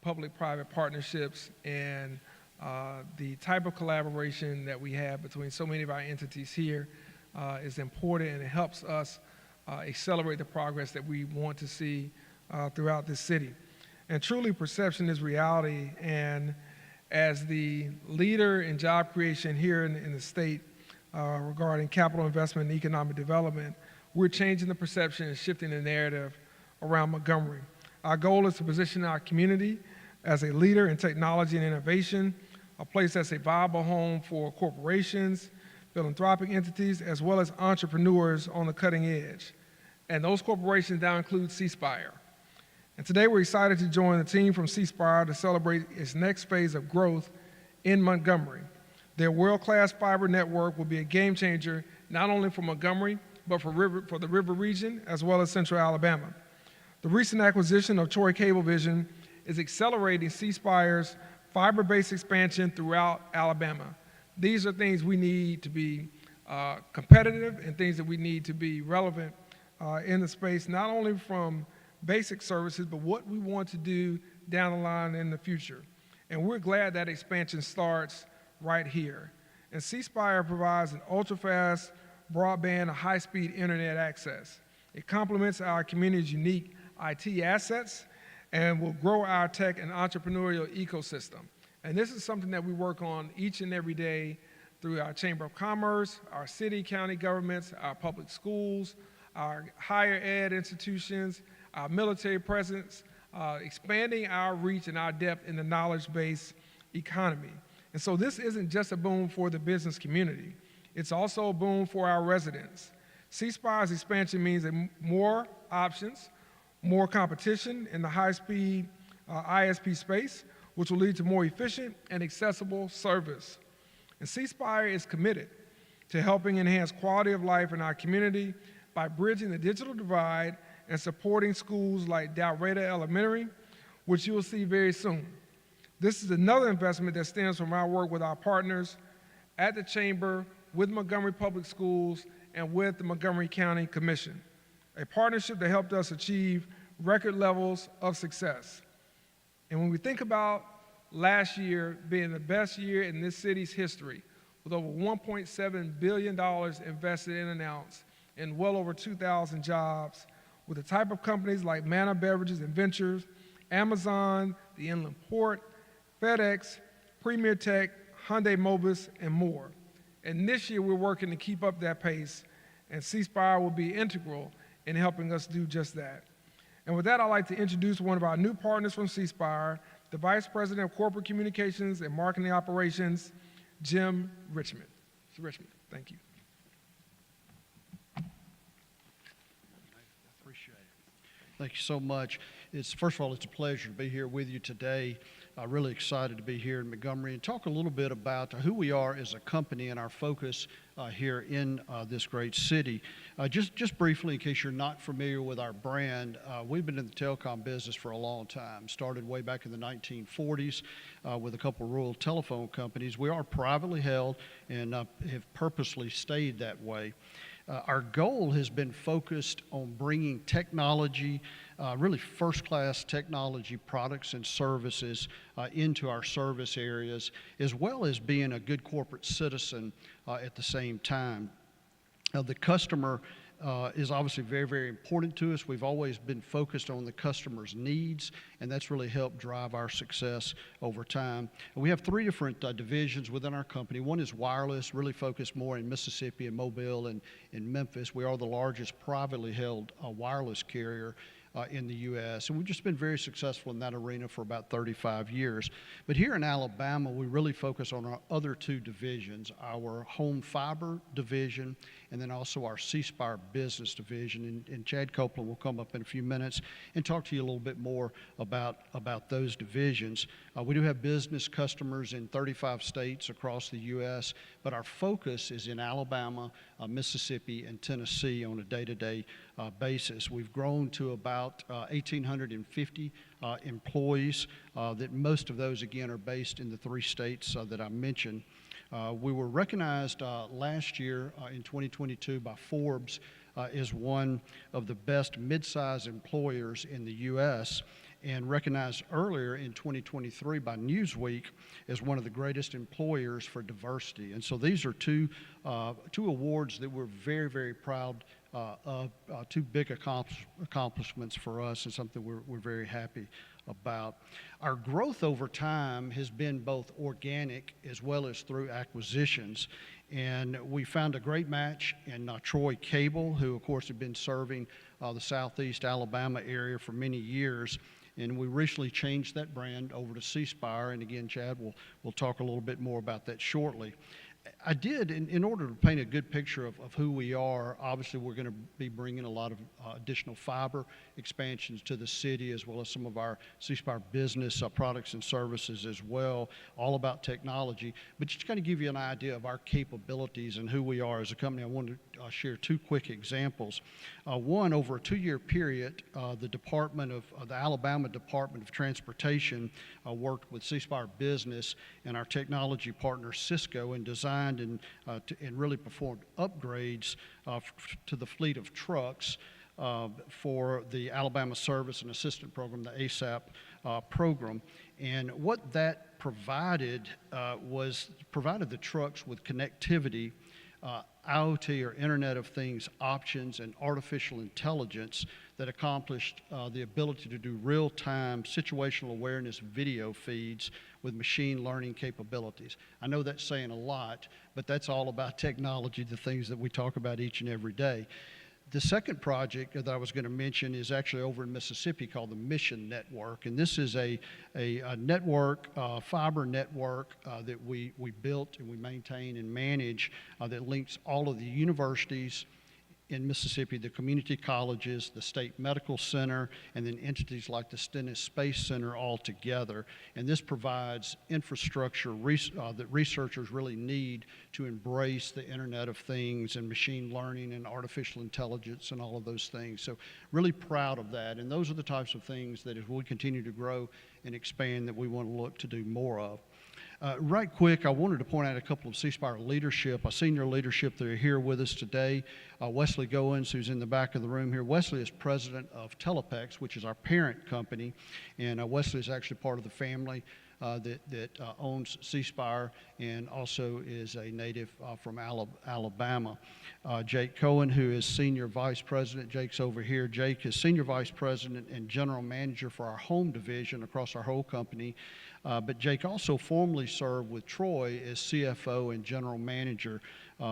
public-private partnerships and the type of collaboration that we have between so many of our entities here is important, and it helps us accelerate the progress that we want to see throughout this city. And truly, perception is reality, and as the leader in job creation here in the state regarding capital investment and economic development, we're changing the perception and shifting the narrative around Montgomery. Our goal is to position our community as a leader in technology and innovation, a place that's a viable home for corporations, philanthropic entities, as well as entrepreneurs on the cutting edge. And those corporations now include C Spire. And today we're excited to join the team from C Spire to celebrate its next phase of growth in Montgomery. Their world-class fiber network will be a game changer, not only for Montgomery, but for the river region, as well as central Alabama. The recent acquisition of Troy Cablevision is accelerating C Spire's fiber-based expansion throughout Alabama. These are things we need to be competitive and things that we need to be relevant in the space, not only from basic services, but what we want to do down the line in the future. And we're glad that expansion starts right here. And C Spire provides an ultra-fast broadband and high-speed internet access. It complements our community's unique IT assets and will grow our tech and entrepreneurial ecosystem. And this is something that we work on each and every day through our Chamber of Commerce, our city, county governments, our public schools, our higher ed institutions, our military presence, expanding our reach and our depth in the knowledge-based economy. And so this isn't just a boom for the business community. It's also a boom for our residents. C Spire's expansion means more options, more competition in the high-speed ISP space, which will lead to more efficient and accessible service. And C Spire is committed to helping enhance quality of life in our community by bridging the digital divide and supporting schools like Dalreda Elementary, which you will see very soon. This is another investment that stems from our work with our partners at the Chamber, with Montgomery Public Schools, and with the Montgomery County Commission, a partnership that helped us achieve record levels of success. And when we think about last year being the best year in this city's history, with over $1.7 billion invested and announced, and well over 2,000 jobs, with the type of companies like Manna Beverages and Ventures, Amazon, the Inland Port, FedEx, Premier Tech, Hyundai Mobis, and more. And this year we're working to keep up that pace, and C Spire will be integral in helping us do just that. And with that, I'd like to introduce one of our new partners from C Spire, the Vice President of Corporate Communications and Marketing Operations, Jim Richmond. Mr. Richmond, thank you. Thank you so much. First of all, it's a pleasure to be here with you today. Really excited to be here in Montgomery and talk a little bit about who we are as a company and our focus here in this great city. Just briefly, in case you're not familiar with our brand, we've been in the telecom business for a long time. Started way back in the 1940s with a couple of rural telephone companies. We are privately held and have purposely stayed that way. Our goal has been focused on bringing technology, really first-class technology products and services into our service areas, as well as being a good corporate citizen at the same time. The customer is obviously very, very important to us. We've always been focused on the customer's needs, and that's really helped drive our success over time. And we have three different divisions within our company. One is wireless, really focused more in Mississippi and Mobile and in Memphis. We are the largest privately held wireless carrier in the U.S., and we've just been very successful in that arena for about 35 years. But here in Alabama, we really focus on our other two divisions, our home fiber division and then also our C Spire business division. And Chad Copeland will come up in a few minutes and talk to you a little bit more about those divisions. We do have business customers in 35 states across the U.S., but our focus is in Alabama, Mississippi, and Tennessee on a day-to-day basis. We've grown to about 1,850 employees, that most of those, again, are based in the three states that I mentioned. We were recognized last year in 2022 by Forbes as one of the best mid-size employers in the U.S., and recognized earlier in 2023 by Newsweek as one of the greatest employers for diversity. And so these are two awards that we're very, very proud of, two big accomplishments for us, and something we're very happy about. Our growth over time has been both organic as well as through acquisitions. And we found a great match in Troy Cable, who of course had been serving the Southeast Alabama area for many years. And we recently changed that brand over to C Spire. And again, Chad will talk a little bit more about that shortly. I did, in order to paint a good picture of who we are. Obviously we're going to be bringing a lot of additional fiber expansions to the city, as well as some of our C Spire business products and services as well, all about technology. But just to kind of give you an idea of our capabilities and who we are as a company, I wanted to share two quick examples. One, over a 2-year period, the Alabama Department of Transportation worked with C Spire Business and our technology partner Cisco and designed and really performed upgrades to the fleet of trucks for the Alabama Service and Assistance Program, the ASAP program. And what that provided was the trucks with connectivity, IoT or Internet of Things options, and artificial intelligence that accomplished the ability to do real-time situational awareness video feeds with machine learning capabilities. I know that's saying a lot, but that's all about technology, the things that we talk about each and every day. The second project that I was going to mention is actually over in Mississippi called the Mission Network. And this is a network, fiber network that we built and we maintain and manage that links all of the universities in Mississippi, the community colleges, the state medical center, and then entities like the Stennis Space Center all together. And this provides infrastructure that researchers really need to embrace the Internet of Things and machine learning and artificial intelligence and all of those things. So really proud of that. And those are the types of things that as we continue to grow and expand that we want to look to do more of. Right quick, I wanted to point out a couple of C Spire leadership, senior leadership that are here with us today. Wesley Goins, who's in the back of the room here. Wesley is president of Telepex, which is our parent company, and Wesley is actually part of the family that owns C Spire and also is a native from Alabama. Jake Cohen, who is senior vice president. Jake's over here. Jake is senior vice president and general manager for our home division across our whole company. But Jake also formerly served with Troy as CFO and general manager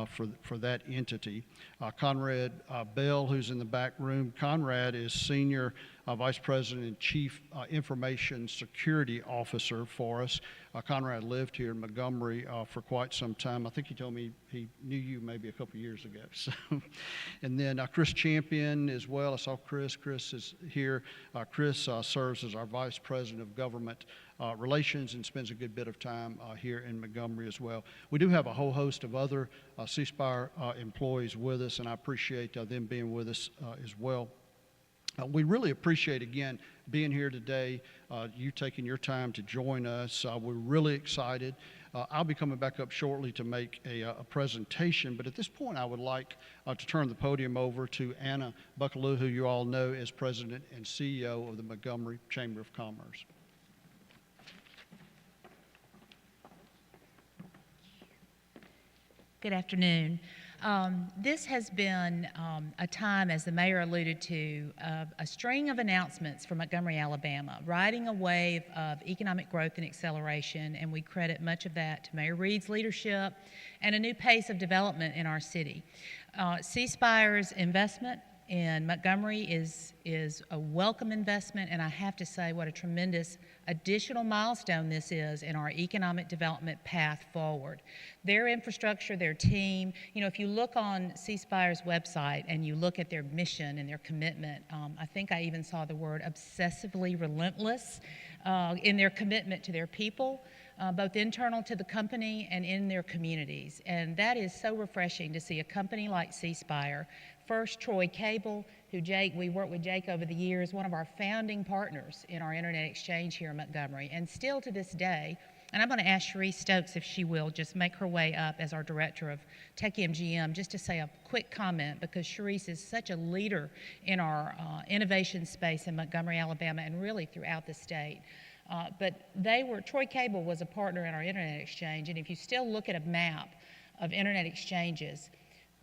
for that entity. Conrad Bell, who's in the back room. Conrad is senior vice president and chief information security officer for us. Conrad lived here in Montgomery for quite some time. I think he told me he knew you maybe a couple years ago. So, and then Chris Champion as well. I saw Chris. Chris is here. Chris serves as our vice president of government relations and spends a good bit of time here in Montgomery as well. We do have a whole host of other C Spire employees with us, and I appreciate them being with us as well. We really appreciate, again, being here today, you taking your time to join us. We're really excited. I'll be coming back up shortly to make a presentation, but at this point I would like to turn the podium over to Anna Buckaloo, who you all know as President and CEO of the Montgomery Chamber of Commerce. Good afternoon. This has been a time, as the mayor alluded to, a string of announcements for Montgomery, Alabama, riding a wave of economic growth and acceleration, and we credit much of that to Mayor Reed's leadership and a new pace of development in our city. C Spire's investment in Montgomery is a welcome investment, and I have to say what a tremendous additional milestone this is in our economic development path forward. Their infrastructure, their team, if you look on C Spire's website and you look at their mission and their commitment, I think I even saw the word obsessively relentless in their commitment to their people, both internal to the company and in their communities. And that is so refreshing to see a company like C Spire. First, Troy Cable, we worked with Jake over the years, one of our founding partners in our internet exchange here in Montgomery, and still to this day, And I'm going to ask Cherie Stokes if she will just make her way up as our Director of Tech MGM just to say a quick comment, because Cherise is such a leader in our innovation space in Montgomery, Alabama, and really throughout the state. But Troy Cable was a partner in our Internet Exchange, and if you still look at a map of Internet exchanges,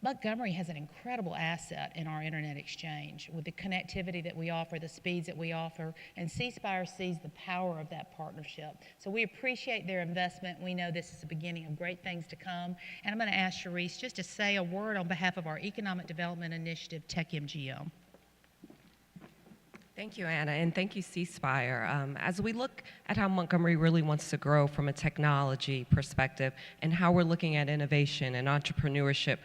Montgomery has an incredible asset in our Internet Exchange with the connectivity that we offer, the speeds that we offer, and C Spire sees the power of that partnership. So we appreciate their investment. We know this is the beginning of great things to come. And I'm going to ask Cherise just to say a word on behalf of our Economic Development Initiative, Tech MGM. Thank you, Anna, and thank you, C Spire. As we look at how Montgomery really wants to grow from a technology perspective and how we're looking at innovation and entrepreneurship,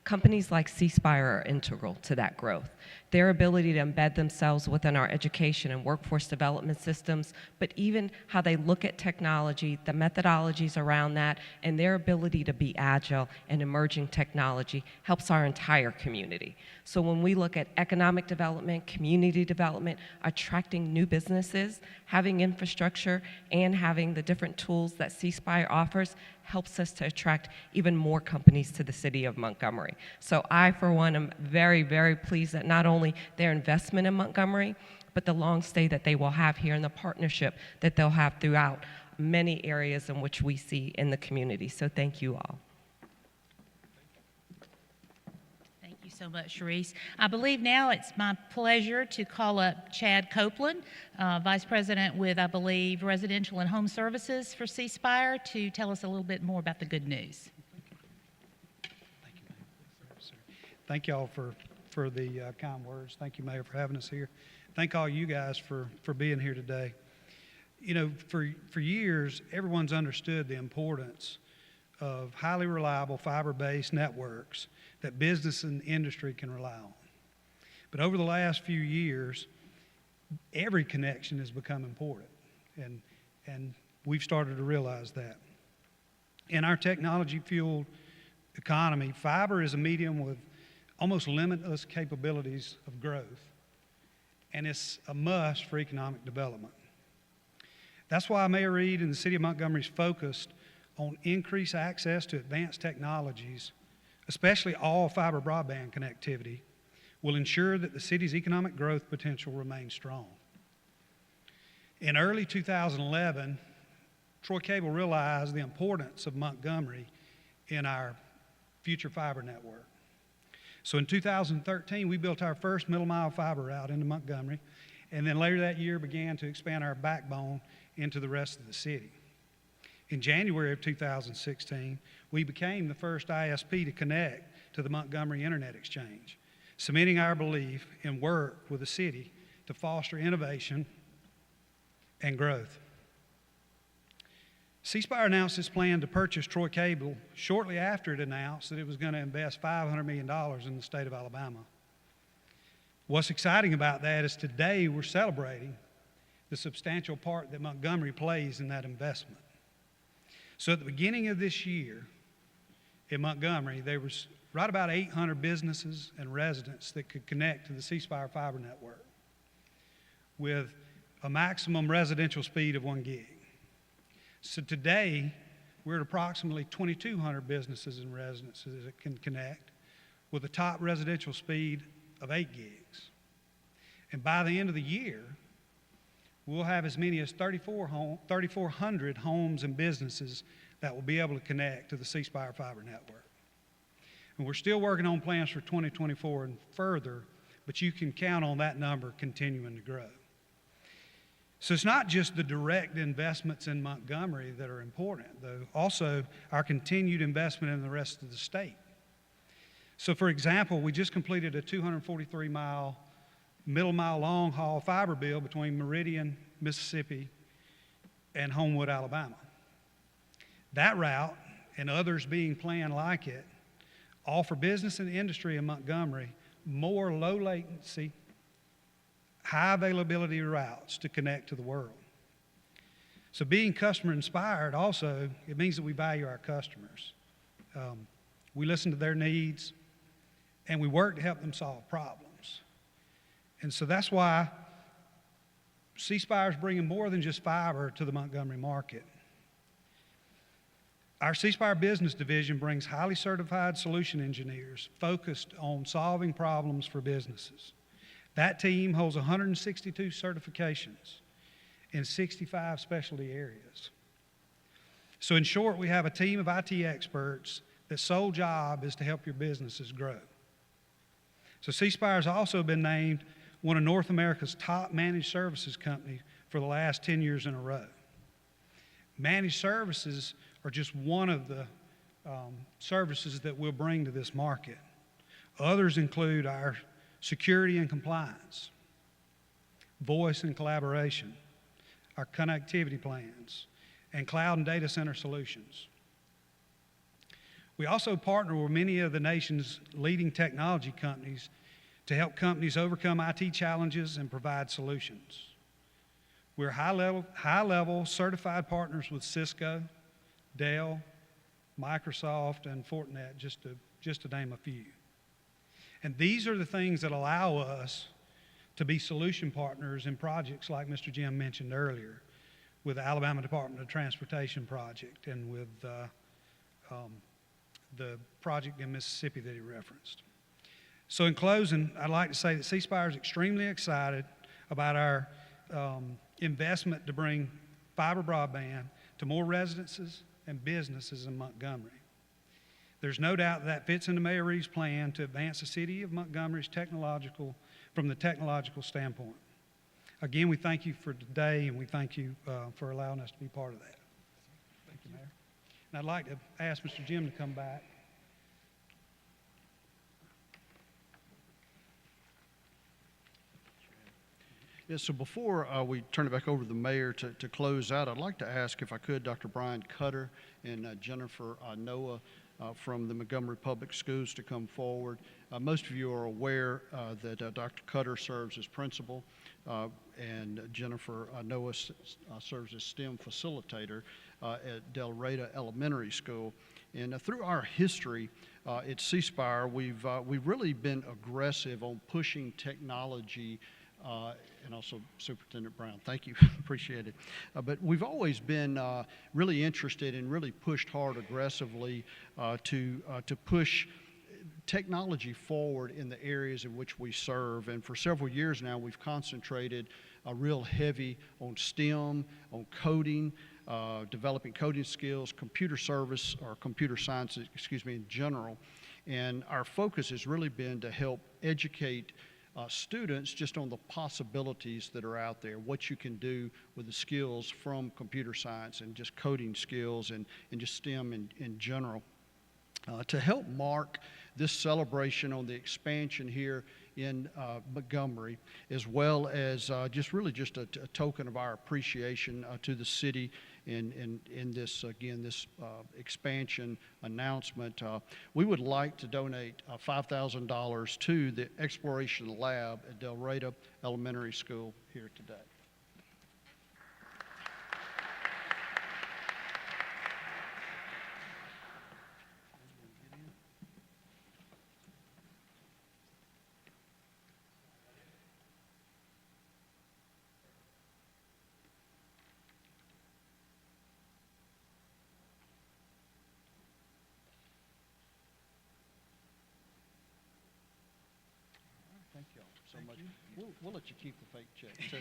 companies like C Spire are integral to that growth. Their ability to embed themselves within our education and workforce development systems, but even how they look at technology, the methodologies around that, and their ability to be agile and emerging technology helps our entire community. So when we look at economic development, community development, attracting new businesses, having infrastructure, and having the different tools that C Spire offers helps us to attract even more companies to the city of Montgomery. So I, for one, am very, very pleased that not only their investment in Montgomery, but the long stay that they will have here and the partnership that they'll have throughout many areas in which we see in the community. So thank you all. Thank you so much, Cherise. I believe now it's my pleasure to call up Chad Copeland, Vice President with, I believe, Residential and Home Services for C Spire, to tell us a little bit more about the good news. Thank you all for the kind words. Thank you, Mayor, for having us here. Thank all you guys for being here today. You know, for years, everyone's understood the importance of highly reliable fiber-based networks that business and industry can rely on. But over the last few years, every connection has become important, and we've started to realize that. In our technology-fueled economy, fiber is a medium with almost limitless capabilities of growth, and it's a must for economic development. That's why Mayor Reed and the City of Montgomery is focused on increased access to advanced technologies, especially all fiber broadband connectivity, will ensure that the city's economic growth potential remains strong. In early 2011, Troy Cable realized the importance of Montgomery in our future fiber network. So in 2013, we built our first middle mile fiber route into Montgomery, and then later that year began to expand our backbone into the rest of the city. In January of 2016, we became the first ISP to connect to the Montgomery Internet Exchange, cementing our belief in work with the city to foster innovation and growth. C Spire announced its plan to purchase Troy Cable shortly after it announced that it was going to invest $500 million in the state of Alabama. What's exciting about that is today we're celebrating the substantial part that Montgomery plays in that investment. So at the beginning of this year in Montgomery, there was right about 800 businesses and residents that could connect to the C Spire fiber network with a maximum residential speed of 1 gig. So today, we're at approximately 2,200 businesses and residences that can connect with a top residential speed of 8 gigs. And by the end of the year, we'll have as many as 3,400 homes and businesses that will be able to connect to the C Spire fiber network. And we're still working on plans for 2024 and further, but you can count on that number continuing to grow. So it's not just the direct investments in Montgomery that are important, though also our continued investment in the rest of the state. So for example, we just completed a 243-mile, middle-mile long-haul fiber build between Meridian, Mississippi, and Homewood, Alabama. That route, and others being planned like it, offer business and industry in Montgomery more low-latency, high availability routes to connect to the world. So being customer inspired also, it means that we value our customers. We listen to their needs and we work to help them solve problems. And so that's why C Spire is bringing more than just fiber to the Montgomery market. Our C Spire Business Division brings highly certified solution engineers focused on solving problems for businesses. That team holds 162 certifications in 65 specialty areas. So in short, we have a team of IT experts that's sole job is to help your businesses grow. So C Spire has also been named one of North America's top managed services companies for the last 10 years in a row. Managed services are just one of the services that we'll bring to this market. Others include our security and compliance, voice and collaboration, our connectivity plans, and cloud and data center solutions. We also partner with many of the nation's leading technology companies to help companies overcome IT challenges and provide solutions. We're high-level certified partners with Cisco, Dell, Microsoft, and Fortinet, just to name a few. And these are the things that allow us to be solution partners in projects like Mr. Jim mentioned earlier, with the Alabama Department of Transportation project and with the project in Mississippi that he referenced. So in closing, I'd like to say that C Spire is extremely excited about our investment to bring fiber broadband to more residences and businesses in Montgomery. There's no doubt that fits into Mayor Reeves' plan to advance the city of Montgomery's from the technological standpoint. Again, we thank you for today, and we thank you for allowing us to be part of that. Thank you, Mayor. And I'd like to ask Mr. Jim to come back. Yeah, so before we turn it back over to the mayor to close out, I'd like to ask, if I could, Dr. Brian Cutter and Jennifer Noah from the Montgomery Public Schools to come forward. Most of you are aware that Dr. Cutter serves as principal and Jennifer Noah serves as STEM facilitator at Del Rey Elementary School. And through our history at C Spire, we've really been aggressive on pushing technology and also Superintendent Brown. Thank you, appreciate it. But we've always been really interested and really pushed hard aggressively to push technology forward in the areas in which we serve. And for several years now, we've concentrated real heavy on STEM, on coding, developing coding skills, computer service, or computer science, in general. And our focus has really been to help educate students just on the possibilities that are out there, what you can do with the skills from computer science and just coding skills and just STEM in general. To help mark this celebration on the expansion here in Montgomery, as well as just a token of our appreciation to the city in this, again, this expansion announcement, we would like to donate $5,000 to the Exploration Lab at Del Rey Elementary School here today. Thank you all so much. We'll let you keep the fake check too,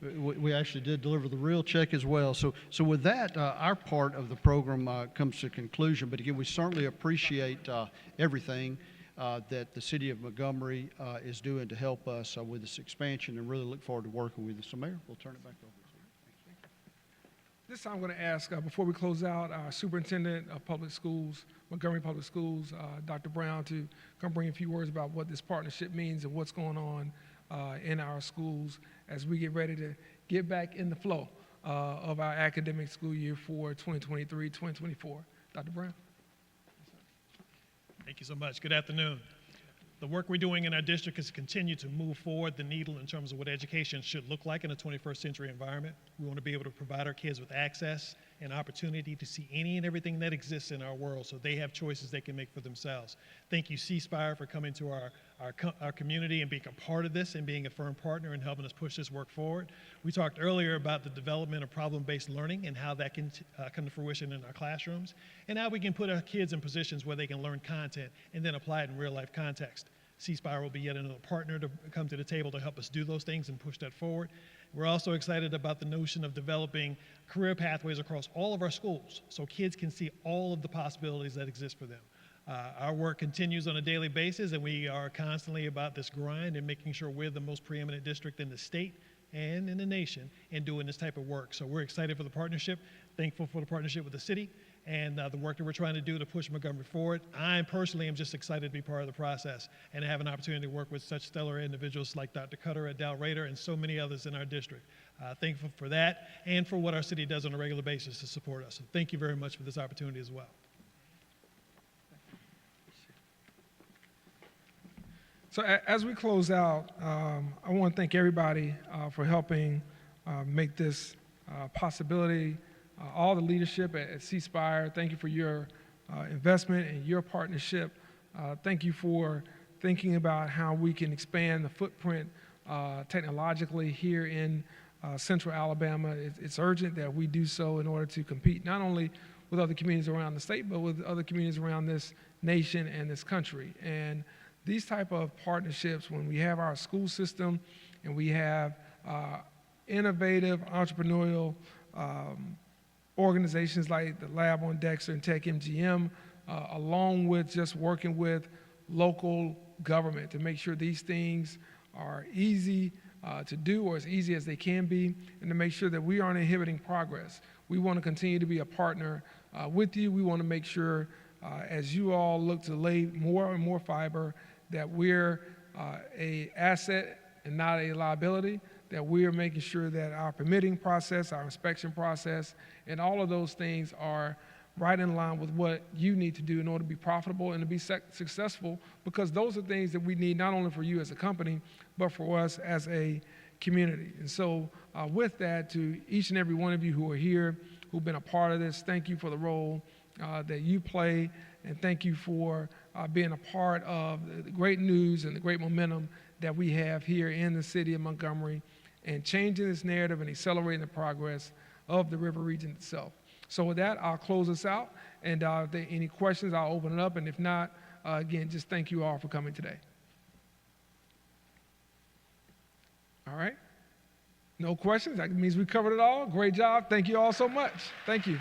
but we actually did deliver the real check as well. So with that, our part of the program comes to conclusion. But again, we certainly appreciate everything that the city of Montgomery is doing to help us with this expansion, and really look forward to working with you. So Mayor, we'll turn it back over to you. This time I'm going to ask, before we close out, our Superintendent of Public Schools, Montgomery Public Schools, Dr. Brown, to come bring a few words about what this partnership means and what's going on in our schools as we get ready to get back in the flow of our academic school year for 2023-2024. Dr. Brown. Thank you so much. Good afternoon. The work we're doing in our district is to continue to move forward the needle in terms of what education should look like in a 21st century environment. We want to be able to provide our kids with access and opportunity to see any and everything that exists in our world so they have choices they can make for themselves. Thank you, C Spire, for coming to our our community and being a part of this and being a firm partner and helping us push this work forward. We talked earlier about the development of problem-based learning and how that can come to fruition in our classrooms, and how we can put our kids in positions where they can learn content and then apply it in real-life context. C Spire will be yet another partner to come to the table to help us do those things and push that forward. We're also excited about the notion of developing career pathways across all of our schools so kids can see all of the possibilities that exist for them. Our work continues on a daily basis, and we are constantly about this grind and making sure we're the most preeminent district in the state and in the nation in doing this type of work. So we're excited for the partnership, thankful for the partnership with the city, and the work that we're trying to do to push Montgomery forward. I personally am just excited to be part of the process and to have an opportunity to work with such stellar individuals like Dr. Cutter at Dow Rader and so many others in our district. Thankful for that and for what our city does on a regular basis to support us. So thank you very much for this opportunity as well. So as we close out, I want to thank everybody for helping make this possibility. All the leadership at C Spire, thank you for your investment and your partnership. Thank you for thinking about how we can expand the footprint technologically here in Central Alabama. It's urgent that we do so in order to compete not only with other communities around the state, but with other communities around this nation and this country. And these type of partnerships, when we have our school system and we have innovative entrepreneurial organizations like the Lab on Dexter and Tech MGM, along with just working with local government to make sure these things are easy to do, or as easy as they can be, and to make sure that we aren't inhibiting progress. We want to continue to be a partner with you. We want to make sure as you all look to lay more and more fiber, that we're a asset and not a liability, that we're making sure that our permitting process, our inspection process, and all of those things are right in line with what you need to do in order to be profitable and to be successful, because those are things that we need not only for you as a company, but for us as a community. And so with that, to each and every one of you who are here, who've been a part of this, thank you for the role that you play, and thank you for being a part of the great news and the great momentum that we have here in the city of Montgomery, and changing this narrative and accelerating the progress of the river region itself. So with that, I'll close us out, and if there are any questions, I'll open it up, and if not, again, just thank you all for coming today. All right? No questions? That means we covered it all. Great job. Thank you all so much. Thank you.